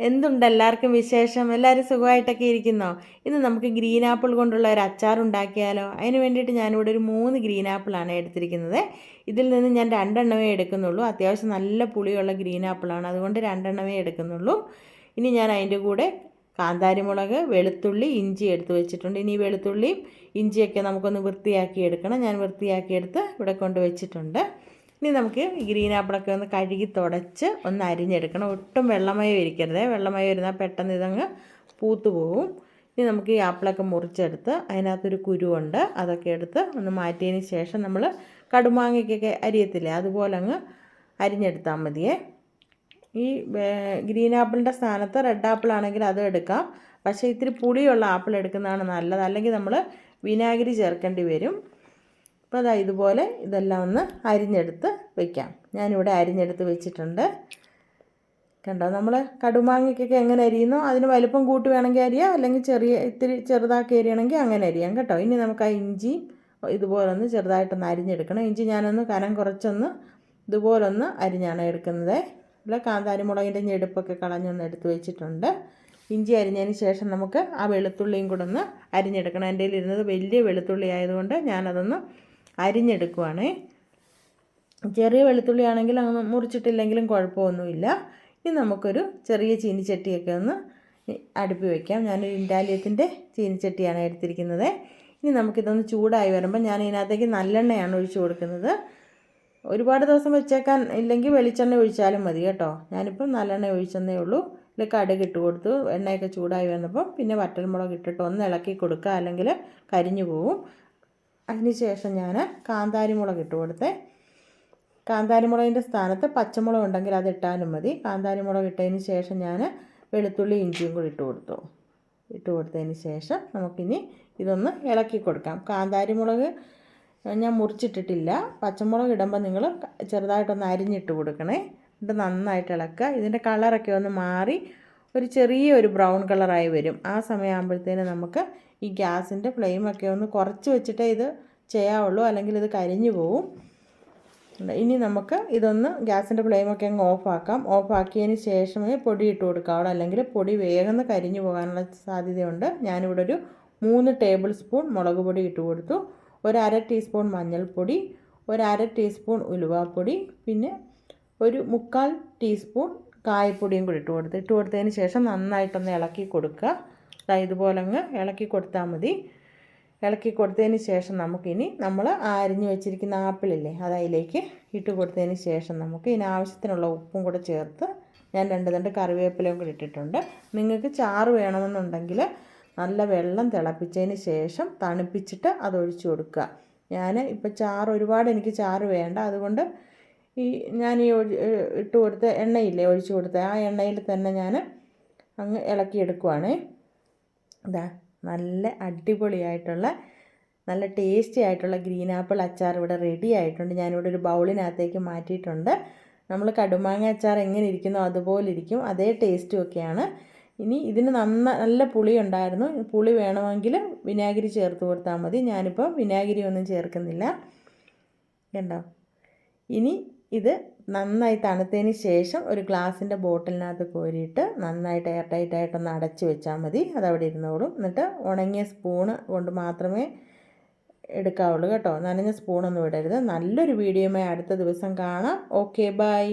എന്തുണ്ട് എല്ലാവർക്കും വിശേഷം? എല്ലാവരും സുഖമായിട്ടൊക്കെ ഇരിക്കുന്നോ? ഇന്ന് നമുക്ക് ഗ്രീൻ ആപ്പിൾ കൊണ്ടുള്ള ഒരു അച്ചാർ ഉണ്ടാക്കിയാലോ? അതിന് വേണ്ടിയിട്ട് ഞാനിവിടെ ഒരു 3 ഗ്രീൻ ആപ്പിളാണ് എടുത്തിരിക്കുന്നത്. ഇതിൽ നിന്ന് ഞാൻ 2 എണ്ണമേ എടുക്കുന്നുള്ളൂ. അത്യാവശ്യം നല്ല പുളിയുള്ള ഗ്രീൻ ആപ്പിളാണ്, അതുകൊണ്ട് 2 എണ്ണമേ എടുക്കുന്നുള്ളൂ. ഇനി ഞാൻ അതിൻ്റെ കൂടെ കാന്താരിമുളക്, വെളുത്തുള്ളി, ഇഞ്ചി എടുത്ത് വെച്ചിട്ടുണ്ട്. ഇനി വെളുത്തുള്ളിയും ഇഞ്ചിയൊക്കെ നമുക്കൊന്ന് വൃത്തിയാക്കി എടുക്കണം. ഞാൻ വൃത്തിയാക്കിയെടുത്ത് ഇവിടെ കൊണ്ട് വെച്ചിട്ടുണ്ട്. ഇനി നമുക്ക് ഈ ഗ്രീൻ ആപ്പിളൊക്കെ ഒന്ന് കഴുകി തുടച്ച് ഒന്ന് അരിഞ്ഞെടുക്കണം. ഒട്ടും വെള്ളമയം ഇരിക്കരുത്. വെള്ളമയം ഇരുന്നാൽ പെട്ടെന്ന് ഇതങ്ങ് പൂത്തു പോകും. ഇനി നമുക്ക് ഈ ആപ്പിളൊക്കെ മുറിച്ചെടുത്ത് അതിനകത്തൊരു കുരുവുണ്ട്, അതൊക്കെ എടുത്ത് ഒന്ന് മാറ്റിയതിന് ശേഷം നമ്മൾ കടുമാങ്ങയ്ക്കൊക്കെ അരിയത്തില്ലേ, അതുപോലെ അങ്ങ് അരിഞ്ഞെടുത്താൽ മതിയേ. ഈ ഗ്രീൻ ആപ്പിളിൻ്റെ സ്ഥാനത്ത് റെഡ് ആപ്പിൾ ആണെങ്കിൽ അത് എടുക്കാം. പക്ഷേ ഇത്തിരി പുളിയുള്ള ആപ്പിൾ എടുക്കുന്നതാണ് നല്ലത്, അല്ലെങ്കിൽ നമ്മൾ വിനാഗിരി ചേർക്കേണ്ടി വരും. അപ്പോൾ അതാ ഇതുപോലെ ഇതെല്ലാം ഒന്ന് അരിഞ്ഞെടുത്ത് വയ്ക്കാം. ഞാനിവിടെ അരിഞ്ഞെടുത്ത് വെച്ചിട്ടുണ്ട്. കണ്ടോ, നമ്മൾ കടുമാങ്ങയ്ക്കൊക്കെ എങ്ങനെ അരിയുന്നോ അതിന് വലിപ്പം കൂട്ടി വേണമെങ്കിൽ അരിയാം, അല്ലെങ്കിൽ ഇത്തിരി ചെറുതാക്കി അരിയണമെങ്കിൽ അങ്ങനെ അരിയാം കേട്ടോ. ഇനി നമുക്ക് ആ ഇഞ്ചി ഇതുപോലൊന്ന് ചെറുതായിട്ടൊന്ന് അരിഞ്ഞെടുക്കണം. ഇഞ്ചി ഞാനൊന്ന് കനം കുറച്ചൊന്ന് ഇതുപോലൊന്ന് അരിഞ്ഞാണ് എടുക്കുന്നത്. അല്ല, കാന്താരിമുളകിൻ്റെ ഞെടുപ്പൊക്കെ കളഞ്ഞൊന്ന് എടുത്ത് വെച്ചിട്ടുണ്ട്. ഇഞ്ചി അരിഞ്ഞതിന് ശേഷം നമുക്ക് ആ വെളുത്തുള്ളിയും കൂടെ ഒന്ന് അരിഞ്ഞെടുക്കണം. എൻ്റെ കയ്യിലിരുന്നത് വലിയ വെളുത്തുള്ളി ആയതുകൊണ്ട് ഞാനതൊന്ന് അരിഞ്ഞെടുക്കുവാണ്. ചെറിയ വെളുത്തുള്ളി ആണെങ്കിൽ അങ്ങ് മുറിച്ചിട്ടില്ലെങ്കിലും കുഴപ്പമൊന്നുമില്ല. ഇനി നമുക്കൊരു ചെറിയ ചീനിച്ചട്ടിയൊക്കെ ഒന്ന് അടുപ്പി വയ്ക്കാം. ഞാനൊരു ഇൻഡാലിയത്തിൻ്റെ ചീനിച്ചട്ടിയാണ് എടുത്തിരിക്കുന്നത്. ഇനി നമുക്കിതൊന്ന് ചൂടായി വരുമ്പോൾ ഞാൻ ഇതിനകത്തേക്ക് നല്ലെണ്ണയാണ് ഒഴിച്ചു കൊടുക്കുന്നത്. ഒരുപാട് ദിവസം വെച്ചേക്കാൻ ഇല്ലെങ്കിൽ വെളിച്ചെണ്ണ ഒഴിച്ചാലും മതി കേട്ടോ. ഞാനിപ്പം നല്ലെണ്ണ ഒഴിച്ചെന്നേ ഉള്ളൂ. ഇതിൽ കടുക് ഇട്ട് കൊടുത്തു. എണ്ണയൊക്കെ ചൂടായി വന്നപ്പോൾ പിന്നെ വറ്റൽമുളക് ഇട്ടിട്ട് ഒന്ന് ഇളക്കി കൊടുക്കുക, അല്ലെങ്കിൽ കരിഞ്ഞു പോവും. അതിനുശേഷം ഞാൻ കാന്താരിമുളക് ഇട്ട് കൊടുത്തേ. കാന്താരിമുളകിൻ്റെ സ്ഥാനത്ത് പച്ചമുളക് ഉണ്ടെങ്കിൽ അത് ഇട്ടാലും മതി. കാന്താരിമുളക് ഇട്ടതിന് ശേഷം ഞാൻ വെളുത്തുള്ളി ഇഞ്ചിയും കൂടി ഇട്ട് കൊടുത്തതിന് ശേഷം നമുക്കിനി ഇതൊന്ന് ഇളക്കി കൊടുക്കാം. കാന്താരിമുളക് ഞാൻ മുറിച്ചിട്ടിട്ടില്ല. പച്ചമുളക് ഇടുമ്പോൾ നിങ്ങൾ ചെറുതായിട്ടൊന്ന് അരിഞ്ഞിട്ട് കൊടുക്കണേ. ഇത് നന്നായിട്ട് ഇളക്കുക. ഇതിൻ്റെ കളറൊക്കെ ഒന്ന് മാറി ഒരു ചെറിയൊരു ബ്രൗൺ കളറായി വരും. ആ സമയമാകുമ്പോഴത്തേന് നമുക്ക് ഈ ഗ്യാസിൻ്റെ ഫ്ലെയിമൊക്കെ ഒന്ന് കുറച്ച് വെച്ചിട്ടേ ഇത് ചെയ്യാവുള്ളൂ, അല്ലെങ്കിൽ ഇത് കരിഞ്ഞു പോവും. ഇനി നമുക്ക് ഇതൊന്ന് ഗ്യാസിൻ്റെ ഫ്ലെയിമൊക്കെ അങ്ങ് ഓഫാക്കാം. ഓഫാക്കിയതിന് ശേഷമേ പൊടി ഇട്ട് കൊടുക്കാവുള്ളൂ, അല്ലെങ്കിൽ പൊടി വേഗം കരിഞ്ഞു പോകാനുള്ള സാധ്യതയുണ്ട്. ഞാനിവിടെ ഒരു 3 ടേബിൾ സ്പൂൺ മുളക് പൊടി ഇട്ട് കൊടുത്തു. 1/2 ടീസ്പൂൺ മഞ്ഞൾപ്പൊടി, 1/2 ടീസ്പൂൺ ഉലുവാപ്പൊടി, പിന്നെ ഒരു 3/4 ടീസ്പൂൺ കായപ്പൊടിയും കൂടി ഇട്ട് കൊടുത്തതിന് ശേഷം നന്നായിട്ടൊന്ന് ഇളക്കി കൊടുക്കുക. ഇതുപോലെ അങ്ങ് ഇളക്കി കൊടുത്താൽ മതി. ഇളക്കി കൊടുത്തതിന് ശേഷം നമുക്കിനി നമ്മൾ അരിഞ്ഞു വെച്ചിരിക്കുന്ന ആപ്പിളില്ലേ, അത് അതിലേക്ക് ഇട്ട് കൊടുത്തതിന് ശേഷം നമുക്ക് ഇതിനാവശ്യത്തിനുള്ള ഉപ്പും കൂടെ ചേർത്ത് ഞാൻ 2 തണ്ട് കറിവേപ്പിലയും കൂടി ഇട്ടിട്ടുണ്ട്. നിങ്ങൾക്ക് ചാറ് വേണമെന്നുണ്ടെങ്കിൽ നല്ല വെള്ളം തിളപ്പിച്ചതിന് ശേഷം തണുപ്പിച്ചിട്ട് അതൊഴിച്ചു കൊടുക്കുക. ഞാൻ ഇപ്പോൾ എനിക്ക് ചാറ് വേണ്ട, അതുകൊണ്ട് ഞാൻ ഇട്ട് കൊടുത്ത എണ്ണയില്ലേ ഒഴിച്ചു കൊടുത്ത ആ എണ്ണയിൽ തന്നെ ഞാൻ അങ്ങ് ഇളക്കിയെടുക്കുവാണേ. ഇതാ നല്ല അടിപൊളിയായിട്ടുള്ള നല്ല ടേസ്റ്റി ആയിട്ടുള്ള ഗ്രീൻ ആപ്പിൾ അച്ചാർ ഇവിടെ റെഡി ആയിട്ടുണ്ട്. ഞാനിവിടെ ഒരു ബൗളിനകത്തേക്ക് മാറ്റിയിട്ടുണ്ട്. നമ്മൾ കടുമാങ്ങ അച്ചാർ എങ്ങനെ ഇരിക്കുന്നോ അതുപോലെ ഇരിക്കും, അതേ ടേസ്റ്റും ഒക്കെയാണ്. ഇനി ഇതിന് നല്ല പുളി ഉണ്ടായിരുന്നു. പുളി വേണമെങ്കിൽ വിനാഗിരി ചേർത്ത് കൊടുത്താൽ മതി. ഞാനിപ്പോൾ വിനാഗിരി ഒന്നും ചേർക്കുന്നില്ല. കണ്ടോ, ഇനി ഇത് നന്നായി തണുത്തതിന് ശേഷം ഒരു ഗ്ലാസിൻ്റെ ബോട്ടിലിനകത്ത് കോരിയിട്ട് നന്നായിട്ട് എയർ ടൈറ്റായിട്ടൊന്ന് അടച്ച് വെച്ചാൽ മതി. അതവിടെ ഇരുന്നോളും. എന്നിട്ട് ഉണങ്ങിയ സ്പൂണ് കൊണ്ട് മാത്രമേ എടുക്കാവുള്ളൂ കേട്ടോ. നനഞ്ഞ സ്പൂണൊന്നും ഇടരുത്. നല്ലൊരു വീഡിയോയുമായി അടുത്ത ദിവസം കാണാം. Okay, by.